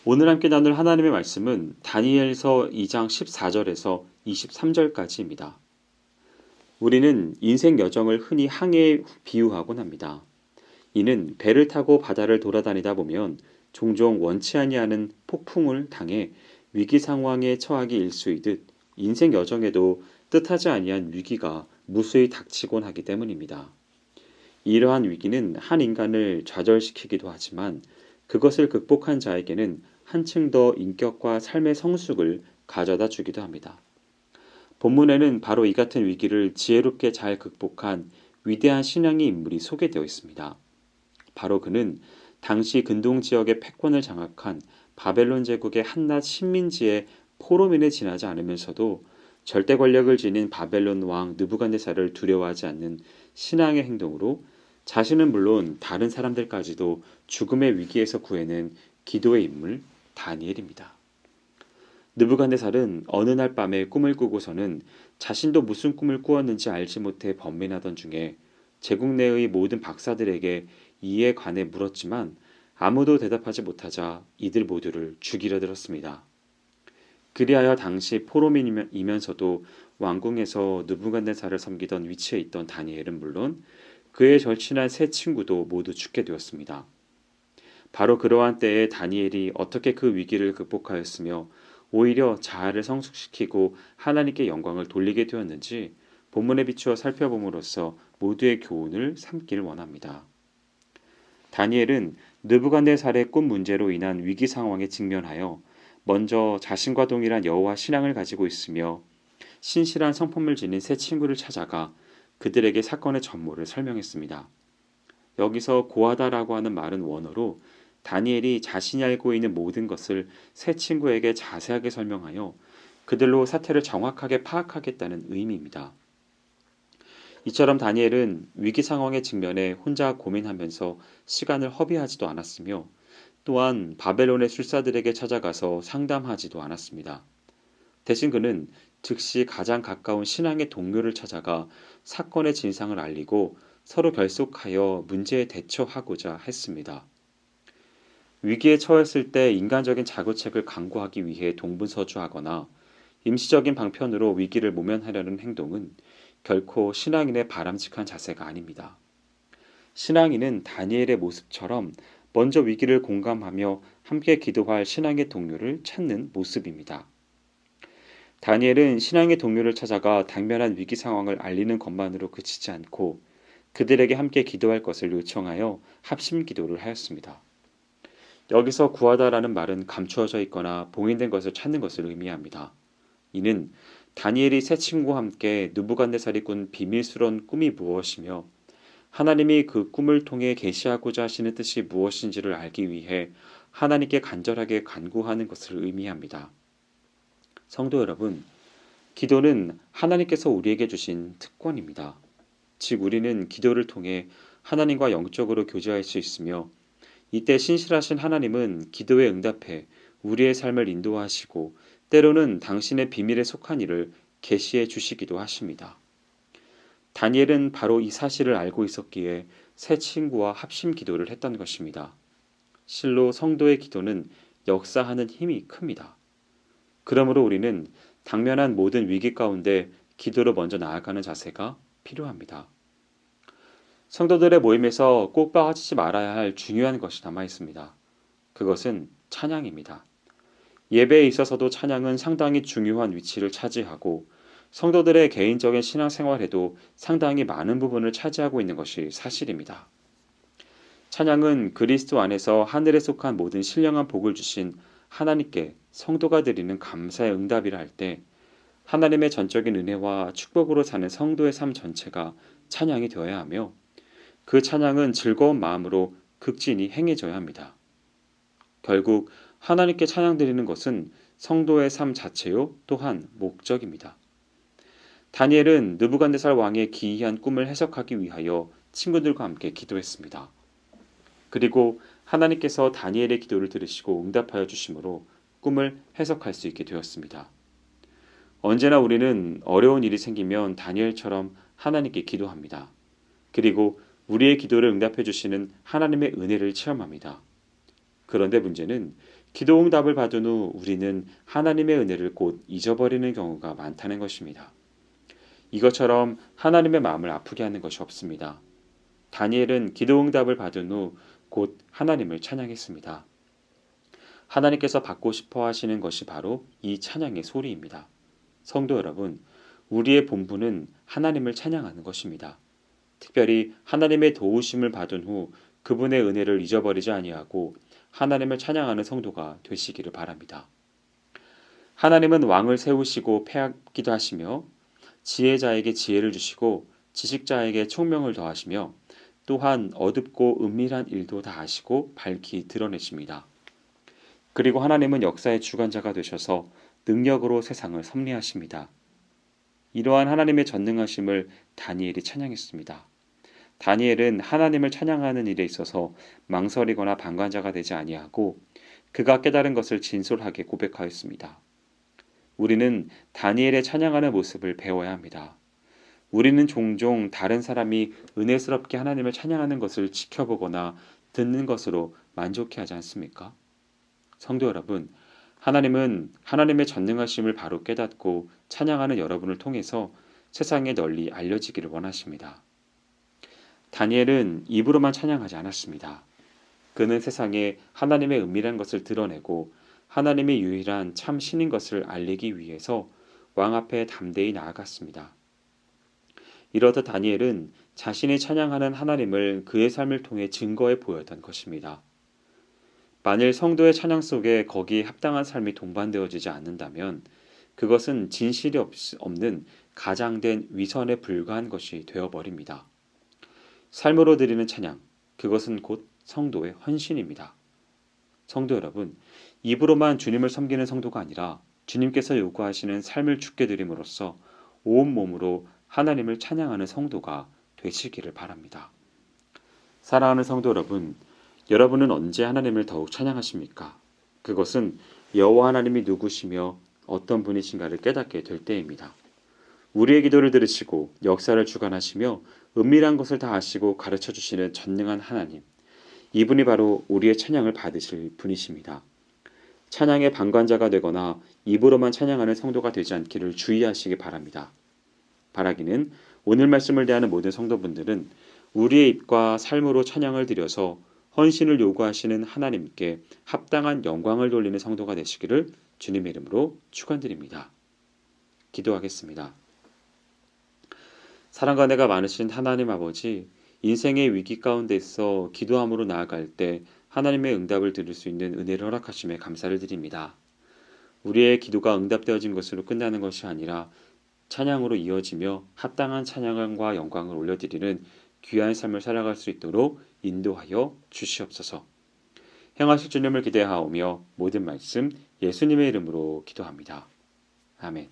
오늘 함께 나눌 하나님의 말씀은 다니엘서 2장 14절에서 23절까지입니다. 우리는 인생 여정을 흔히 항해에 비유하곤 합니다. 이는 배를 타고 바다를 돌아다니다 보면 종종 원치 아니하는 폭풍을 당해 위기 상황에 처하기 일쑤이듯 인생 여정에도 뜻하지 아니한 위기가 무수히 닥치곤 하기 때문입니다. 이러한 위기는 한 인간을 좌절시키기도 하지만 그것을 극복한 자에게는 한층 더 인격과 삶의 성숙을 가져다 주기도 합니다. 본문에는 바로 이 같은 위기를 지혜롭게 잘 극복한 위대한 신앙의 인물이 소개되어 있습니다. 바로 그는 당시 근동 지역의 패권을 장악한 바벨론 제국의 한낱 식민지의 포로민에 지나지 않으면서도 절대 권력을 지닌 바벨론 왕 느부갓네살을 두려워하지 않는 신앙의 행동으로 자신은 물론 다른 사람들까지도 죽음의 위기에서 구해낸 기도의 인물 다니엘입니다. 느부갓네살은 어느 날 밤에 꿈을 꾸고서는 자신도 무슨 꿈을 꾸었는지 알지 못해 번민하던 중에 제국 내의 모든 박사들에게 이에 관해 물었지만 아무도 대답하지 못하자 이들 모두를 죽이려 들었습니다. 그리하여 당시 포로민이면서도 왕궁에서 느부갓네살을 섬기던 위치에 있던 다니엘은 물론 그의 절친한 세 친구도 모두 죽게 되었습니다. 바로 그러한 때에 다니엘이 어떻게 그 위기를 극복하였으며 오히려 자아를 성숙시키고 하나님께 영광을 돌리게 되었는지 본문에 비추어 살펴봄으로써 모두의 교훈을 삼기를 원합니다. 다니엘은 느부갓네살의 꿈 문제로 인한 위기 상황에 직면하여 먼저 자신과 동일한 여호와 신앙을 가지고 있으며 신실한 성품을 지닌 세 친구를 찾아가 그들에게 사건의 전모를 설명했습니다. 여기서 고하다라고 하는 말은 원어로 다니엘이 자신이 알고 있는 모든 것을 세 친구에게 자세하게 설명하여 그들로 사태를 정확하게 파악하겠다는 의미입니다. 이처럼 다니엘은 위기 상황에 직면해 혼자 고민하면서 시간을 허비하지도 않았으며 또한 바벨론의 술사들에게 찾아가서 상담하지도 않았습니다. 대신 그는 즉시 가장 가까운 신앙의 동료를 찾아가 사건의 진상을 알리고 서로 결속하여 문제에 대처하고자 했습니다. 위기에 처했을 때 인간적인 자구책을 강구하기 위해 동분서주하거나 임시적인 방편으로 위기를 모면하려는 행동은 결코 신앙인의 바람직한 자세가 아닙니다. 신앙인은 다니엘의 모습처럼 먼저 위기를 공감하며 함께 기도할 신앙의 동료를 찾는 모습입니다. 다니엘은 신앙의 동료를 찾아가 당면한 위기 상황을 알리는 것만으로 그치지 않고 그들에게 함께 기도할 것을 요청하여 합심 기도를 하였습니다. 여기서 구하다라는 말은 감추어져 있거나 봉인된 것을 찾는 것을 의미합니다. 이는 다니엘이 세 친구와 함께 느부갓네살이 꾼 비밀스러운 꿈이 무엇이며 하나님이 그 꿈을 통해 계시하고자 하시는 뜻이 무엇인지를 알기 위해 하나님께 간절하게 간구하는 것을 의미합니다. 성도 여러분, 기도는 하나님께서 우리에게 주신 특권입니다. 즉 우리는 기도를 통해 하나님과 영적으로 교제할 수 있으며 이때 신실하신 하나님은 기도에 응답해 우리의 삶을 인도하시고 때로는 당신의 비밀에 속한 일을 계시해 주시기도 하십니다. 다니엘은 바로 이 사실을 알고 있었기에 세 친구와 합심 기도를 했던 것입니다. 실로 성도의 기도는 역사하는 힘이 큽니다. 그러므로 우리는 당면한 모든 위기 가운데 기도로 먼저 나아가는 자세가 필요합니다. 성도들의 모임에서 꼭 빠지지 말아야 할 중요한 것이 남아 있습니다. 그것은 찬양입니다. 예배에 있어서도 찬양은 상당히 중요한 위치를 차지하고 성도들의 개인적인 신앙생활에도 상당히 많은 부분을 차지하고 있는 것이 사실입니다. 찬양은 그리스도 안에서 하늘에 속한 모든 신령한 복을 주신 하나님께 성도가 드리는 감사의 응답이라 할 때 하나님의 전적인 은혜와 축복으로 사는 성도의 삶 전체가 찬양이 되어야 하며 그 찬양은 즐거운 마음으로 극진히 행해져야 합니다. 결국 하나님께 찬양 드리는 것은 성도의 삶 자체요 또한 목적입니다. 다니엘은 느부갓네살 왕의 기이한 꿈을 해석하기 위하여 친구들과 함께 기도했습니다. 그리고 하나님께서 다니엘의 기도를 들으시고 응답하여 주심으로 꿈을 해석할 수 있게 되었습니다. 언제나 우리는 어려운 일이 생기면 다니엘처럼 하나님께 기도합니다. 그리고 우리의 기도를 응답해 주시는 하나님의 은혜를 체험합니다. 그런데 문제는 기도 응답을 받은 후 우리는 하나님의 은혜를 곧 잊어버리는 경우가 많다는 것입니다. 이것처럼 하나님의 마음을 아프게 하는 것이 없습니다. 다니엘은 기도 응답을 받은 후 곧 하나님을 찬양했습니다. 하나님께서 받고 싶어 하시는 것이 바로 이 찬양의 소리입니다. 성도 여러분, 우리의 본분은 하나님을 찬양하는 것입니다. 특별히 하나님의 도우심을 받은 후 그분의 은혜를 잊어버리지 아니하고 하나님을 찬양하는 성도가 되시기를 바랍니다. 하나님은 왕을 세우시고 패하기도 하시며 지혜자에게 지혜를 주시고 지식자에게 총명을 더하시며 또한 어둡고 은밀한 일도 다 아시고 밝히 드러내십니다. 그리고 하나님은 역사의 주관자가 되셔서 능력으로 세상을 섭리하십니다. 이러한 하나님의 전능하심을 다니엘이 찬양했습니다. 다니엘은 하나님을 찬양하는 일에 있어서 망설이거나 방관자가 되지 아니하고 그가 깨달은 것을 진솔하게 고백하였습니다. 우리는 다니엘의 찬양하는 모습을 배워야 합니다. 우리는 종종 다른 사람이 은혜스럽게 하나님을 찬양하는 것을 지켜보거나 듣는 것으로 만족해하지 않습니까? 성도 여러분, 하나님은 하나님의 전능하심을 바로 깨닫고 찬양하는 여러분을 통해서 세상에 널리 알려지기를 원하십니다. 다니엘은 입으로만 찬양하지 않았습니다. 그는 세상에 하나님의 은밀한 것을 드러내고 하나님의 유일한 참 신인 것을 알리기 위해서 왕 앞에 담대히 나아갔습니다. 이러다 다니엘은 자신이 찬양하는 하나님을 그의 삶을 통해 증거해 보였던 것입니다. 만일 성도의 찬양 속에 거기에 합당한 삶이 동반되어지지 않는다면 그것은 진실이 없는 가장된 위선에 불과한 것이 되어버립니다. 삶으로 드리는 찬양, 그것은 곧 성도의 헌신입니다. 성도 여러분, 입으로만 주님을 섬기는 성도가 아니라 주님께서 요구하시는 삶을 주께 드림으로써 온 몸으로 하나님을 찬양하는 성도가 되시기를 바랍니다. 사랑하는 성도 여러분, 여러분은 언제 하나님을 더욱 찬양하십니까? 그것은 여호와 하나님이 누구시며 어떤 분이신가를 깨닫게 될 때입니다. 우리의 기도를 들으시고 역사를 주관하시며 은밀한 것을 다 아시고 가르쳐 주시는 전능한 하나님, 이분이 바로 우리의 찬양을 받으실 분이십니다. 찬양의 방관자가 되거나 입으로만 찬양하는 성도가 되지 않기를 주의하시기 바랍니다. 바라기는 오늘 말씀을 대하는 모든 성도분들은 우리의 입과 삶으로 찬양을 드려서 헌신을 요구하시는 하나님께 합당한 영광을 돌리는 성도가 되시기를 주님의 이름으로 축원드립니다. 기도하겠습니다. 사랑과 은혜가 많으신 하나님 아버지, 인생의 위기 가운데서 기도함으로 나아갈 때 하나님의 응답을 들을 수 있는 은혜를 허락하심에 감사를 드립니다. 우리의 기도가 응답되어진 것으로 끝나는 것이 아니라 찬양으로 이어지며 합당한 찬양과 영광을 올려드리는 귀한 삶을 살아갈 수 있도록 인도하여 주시옵소서. 행하실 주님을 기대하오며 모든 말씀 예수님의 이름으로 기도합니다. 아멘.